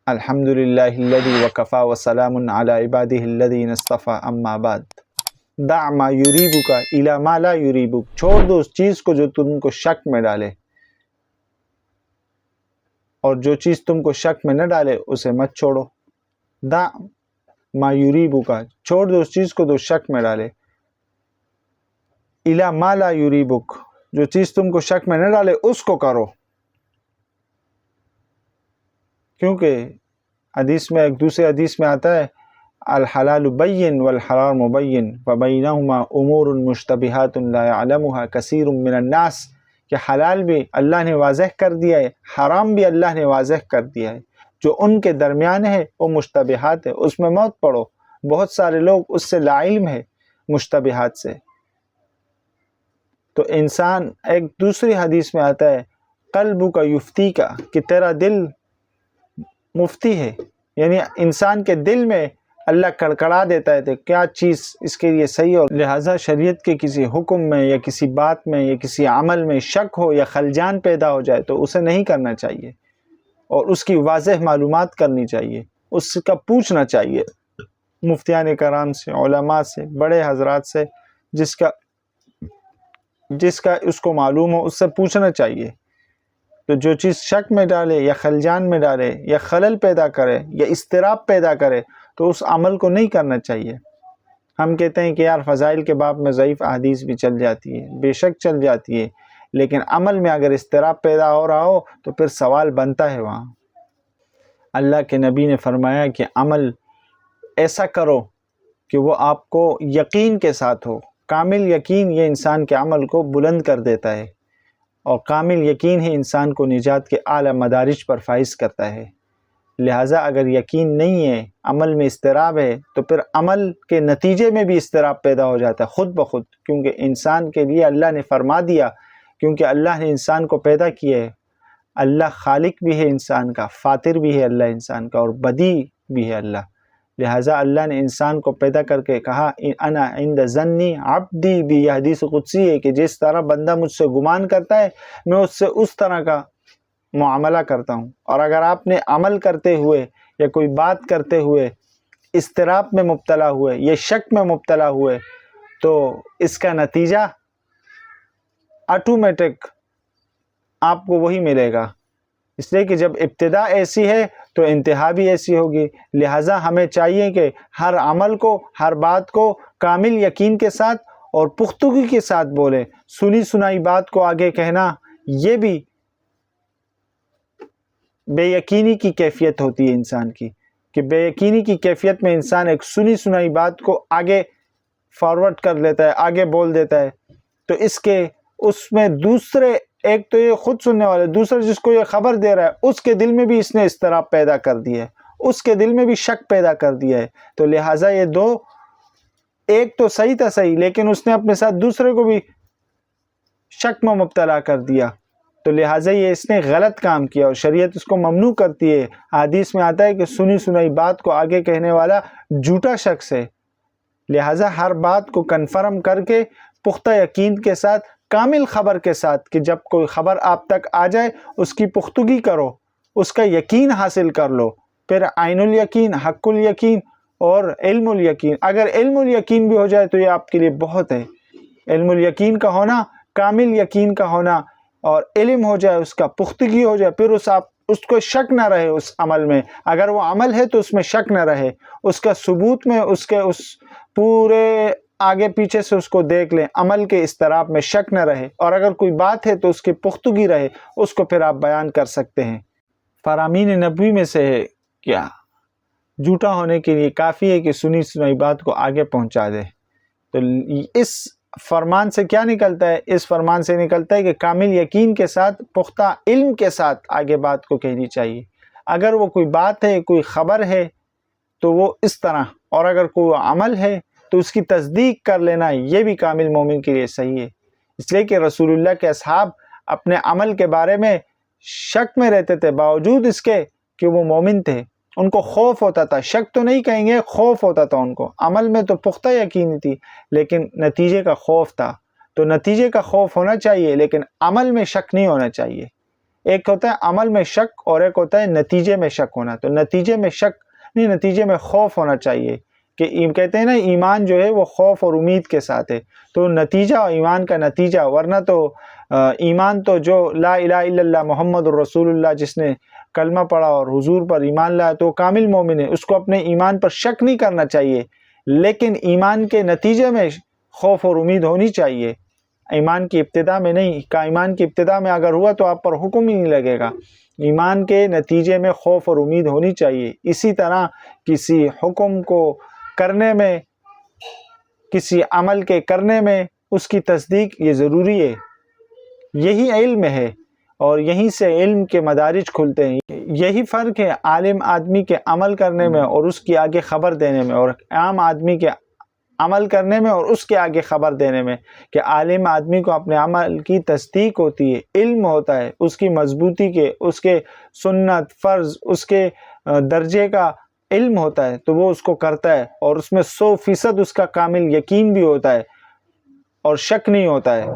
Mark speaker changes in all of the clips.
Speaker 1: الحمدللہ الذی وکفا وسلام علی عبادہ الذین اصطفی اما بعد دع ما یریبک الی ما لا یریبک، چھوڑ دو اس چیز کو جو تم کو شک میں ڈالے، اور جو چیز تم کو شک میں نہ ڈالے اسے مت چھوڑو۔ دع ما یریبک، چھوڑ دو اس چیز کو جو شک میں ڈالے، الی ما لا یریبک، جو چیز تم کو شک میں نہ ڈالے اس کو کرو، کیونکہ حدیث میں ایک دوسرے حدیث میں آتا ہے الحلال بین والحرام مبین وبینہما امور مشتبہات لا یعلمها کثیر من الناس، کہ حلال بھی اللہ نے واضح کر دیا ہے، حرام بھی اللہ نے واضح کر دیا ہے، جو ان کے درمیان ہے وہ مشتبہات ہے، اس میں مت پڑو، بہت سارے لوگ اس سے لا علم ہے مشتبہات سے۔ تو انسان، ایک دوسری حدیث میں آتا ہے قلب کا یفتی کا، کہ تیرا دل مفتی ہے، یعنی انسان کے دل میں اللہ کڑکڑا دیتا ہے تو کیا چیز اس کے لیے صحیح ہو، لہٰذا شریعت کے کسی حکم میں یا کسی بات میں یا کسی عمل میں شک ہو یا خلجان پیدا ہو جائے تو اسے نہیں کرنا چاہیے، اور اس کی واضح معلومات کرنی چاہیے، اس کا پوچھنا چاہیے مفتیان کرام سے، علماء سے، بڑے حضرات سے، جس کا اس کو معلوم ہو اس سے پوچھنا چاہیے۔ تو جو چیز شک میں ڈالے یا خلجان میں ڈالے یا خلل پیدا کرے یا اضطراب پیدا کرے تو اس عمل کو نہیں کرنا چاہیے۔ ہم کہتے ہیں کہ یار فضائل کے باب میں ضعیف احادیث بھی چل جاتی ہے، بے شک چل جاتی ہے، لیکن عمل میں اگر اضطراب پیدا ہو رہا ہو تو پھر سوال بنتا ہے وہاں۔ اللہ کے نبی نے فرمایا کہ عمل ایسا کرو کہ وہ آپ کو یقین کے ساتھ ہو، کامل یقین یہ انسان کے عمل کو بلند کر دیتا ہے، اور کامل یقین ہی انسان کو نجات کے اعلیٰ مدارج پر فائز کرتا ہے۔ لہٰذا اگر یقین نہیں ہے، عمل میں اضطراب ہے، تو پھر عمل کے نتیجے میں بھی اضطراب پیدا ہو جاتا ہے خود بخود، کیونکہ انسان کے لیے اللہ نے فرما دیا، کیونکہ اللہ نے انسان کو پیدا کیا ہے، اللہ خالق بھی ہے انسان کا، فاتر بھی ہے اللہ انسان کا، اور بدی بھی ہے اللہ۔ لہٰذا اللہ نے انسان کو پیدا کر کے کہا انا عند ظنی عبدی بھی، یہ حدیث قدسی ہے کہ جس طرح بندہ مجھ سے گمان کرتا ہے میں اس سے اس طرح کا معاملہ کرتا ہوں۔ اور اگر آپ نے عمل کرتے ہوئے یا کوئی بات کرتے ہوئے اضطراب میں مبتلا ہوئے یا شک میں مبتلا ہوئے تو اس کا نتیجہ آٹومیٹک آپ کو وہی ملے گا، اس لیے کہ جب ابتدا ایسی ہے تو انتہا بھی ایسی ہوگی۔ لہٰذا ہمیں چاہیے کہ ہر عمل کو، ہر بات کو کامل یقین کے ساتھ اور پختگی کے ساتھ بولے۔ سنی سنائی بات کو آگے کہنا یہ بھی بے یقینی کی کیفیت ہوتی ہے انسان کی، کہ بے یقینی کی کیفیت میں انسان ایک سنی سنائی بات کو آگے فارورڈ کر لیتا ہے، آگے بول دیتا ہے، تو اس میں دوسرے، ایک تو یہ خود سننے والے، دوسرا جس کو یہ خبر دے رہا ہے اس کے دل میں بھی اس نے اضطراب پیدا کر دیا ہے، اس کے دل میں بھی شک پیدا کر دیا ہے۔ تو لہٰذا یہ دو، ایک تو صحیح تھا صحیح، لیکن اس نے اپنے ساتھ دوسرے کو بھی شک میں مبتلا کر دیا، تو لہٰذا یہ اس نے غلط کام کیا، اور شریعت اس کو ممنوع کرتی ہے۔ حدیث میں آتا ہے کہ سنی سنائی بات کو آگے کہنے والا جھوٹا شخص ہے۔ لہٰذا ہر بات کو کنفرم کر کے پختہ یقین کے ساتھ، کامل خبر کے ساتھ، کہ جب کوئی خبر آپ تک آ جائے اس کی پختگی کرو، اس کا یقین حاصل کر لو، پھر عین الیقین، حق الیقین اور علم الیقین۔ اگر علم الیقین بھی ہو جائے تو یہ آپ کے لیے بہت ہے۔ علم الیقین کا ہونا، کامل یقین کا ہونا، اور علم ہو جائے، اس کا پختگی ہو جائے، پھر اس کو شک نہ رہے اس عمل میں، اگر وہ عمل ہے تو اس میں شک نہ رہے، اس کا ثبوت میں، اس پورے آگے پیچھے سے اس کو دیکھ لیں، عمل کے اضطراب میں شک نہ رہے، اور اگر کوئی بات ہے تو اس کی پختگی رہے، اس کو پھر آپ بیان کر سکتے ہیں۔ فرامین نبوی میں سے ہے کیا جھوٹا ہونے کے لیے کافی ہے کہ سنی سنائی بات کو آگے پہنچا دے۔ تو اس فرمان سے کیا نکلتا ہے؟ اس فرمان سے نکلتا ہے کہ کامل یقین کے ساتھ، پختہ علم کے ساتھ آگے بات کو کہنی چاہیے۔ اگر وہ کوئی بات ہے، کوئی خبر ہے تو وہ اس طرح، اور اگر کوئی عمل ہے تو اس کی تصدیق کر لینا، یہ بھی کامل مومن کے لیے صحیح ہے۔ اس لیے کہ رسول اللہ کے اصحاب اپنے عمل کے بارے میں شک میں رہتے تھے، باوجود اس کے کہ وہ مومن تھے، ان کو خوف ہوتا تھا، شک تو نہیں کہیں گے، خوف ہوتا تھا ان کو، عمل میں تو پختہ یقینی تھی لیکن نتیجے کا خوف تھا۔ تو نتیجے کا خوف ہونا چاہیے لیکن عمل میں شک نہیں ہونا چاہیے۔ ایک ہوتا ہے عمل میں شک اور ایک ہوتا ہے نتیجے میں شک ہونا. تو نتیجے میں شک نہیں، نتیجے میں خوف ہونا چاہیے کہ کہتے ہیں نا ایمان جو ہے وہ خوف اور امید کے ساتھ ہے. تو نتیجہ ایمان کا نتیجہ، ورنہ تو ایمان تو جو لا الہ الا اللہ محمد الرسول اللہ جس نے کلمہ پڑھا اور حضور پر ایمان لایا تو کامل مومن ہے، اس کو اپنے ایمان پر شک نہیں کرنا چاہیے، لیکن ایمان کے نتیجے میں خوف اور امید ہونی چاہیے. ایمان کی ابتدا میں نہیں. ایمان کی ابتدا میں اگر ہوا تو آپ پر حکم ہی نہیں لگے گا. ایمان کے نتیجے میں خوف اور امید ہونی چاہیے. اسی طرح کسی حکم کو کرنے میں، کسی عمل کے کرنے میں اس کی تصدیق یہ ضروری ہے. یہی علم ہے اور یہیں سے علم کے مدارج کھلتے ہیں. یہی فرق ہے عالم آدمی کے عمل کرنے میں اور اس کی آگے خبر دینے میں، اور عام آدمی کے عمل کرنے میں اور اس کے آگے خبر دینے میں. کہ عالم آدمی کو اپنے عمل کی تصدیق ہوتی ہے، علم ہوتا ہے اس کی مضبوطی کے، اس کے سنت فرض اس کے درجے کا علم ہوتا ہے، تو وہ اس کو کرتا ہے اور اس میں 100% اس کا کامل یقین بھی ہوتا ہے اور شک نہیں ہوتا ہے.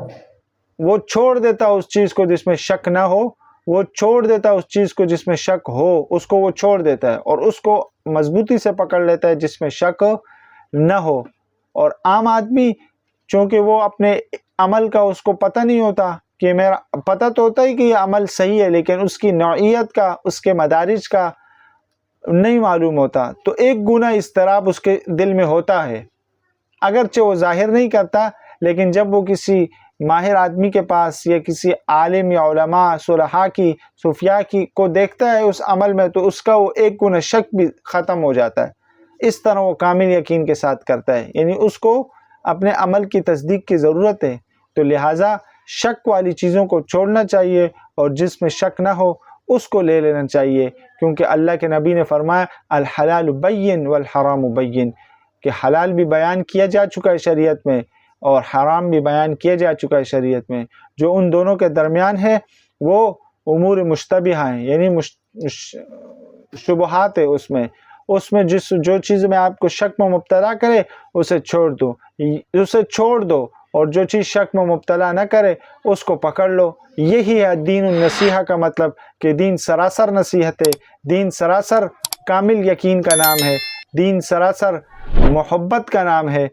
Speaker 1: وہ چھوڑ دیتا اس چیز کو جس میں شک نہ ہو، وہ چھوڑ دیتا اس چیز کو جس میں شک ہو، اس کو وہ چھوڑ دیتا ہے اور اس کو مضبوطی سے پکڑ لیتا ہے جس میں شک نہ ہو. اور عام آدمی چونکہ وہ اپنے عمل کا اس کو پتہ نہیں ہوتا، کہ میرا پتہ تو ہوتا ہی کہ یہ عمل صحیح ہے، لیکن اس کی نوعیت کا، اس کے مدارج کا نہیں معلوم ہوتا. تو ایک گناہ اضطراب اس کے دل میں ہوتا ہے، اگرچہ وہ ظاہر نہیں کرتا، لیکن جب وہ کسی ماہر آدمی کے پاس یا کسی عالم یا علماء صلحاء کی، صوفیاء کی کو دیکھتا ہے اس عمل میں، تو اس کا وہ ایک گناہ شک بھی ختم ہو جاتا ہے. اس طرح وہ کامل یقین کے ساتھ کرتا ہے. یعنی اس کو اپنے عمل کی تصدیق کی ضرورت ہے. تو لہٰذا شک والی چیزوں کو چھوڑنا چاہیے اور جس میں شک نہ ہو اس کو لے لینا چاہیے، کیونکہ اللہ کے نبی نے فرمایا الحلال بین والحرام بین، کہ حلال بھی بیان کیا جا چکا ہے شریعت میں اور حرام بھی بیان کیا جا چکا ہے شریعت میں. جو ان دونوں کے درمیان ہے وہ امور مشتبہہ ہیں، یعنی شبہات ہے. اس میں جو چیز میں آپ کو شک میں مبتلا کرے اسے چھوڑ دو اور جو چیز شک میں مبتلا نہ کرے اس کو پکڑ لو. یہی ہے دین النصیحہ کا مطلب، کہ دین سراسر نصیحت ہے، دین سراسر کامل یقین کا نام ہے، دین سراسر محبت کا نام ہے.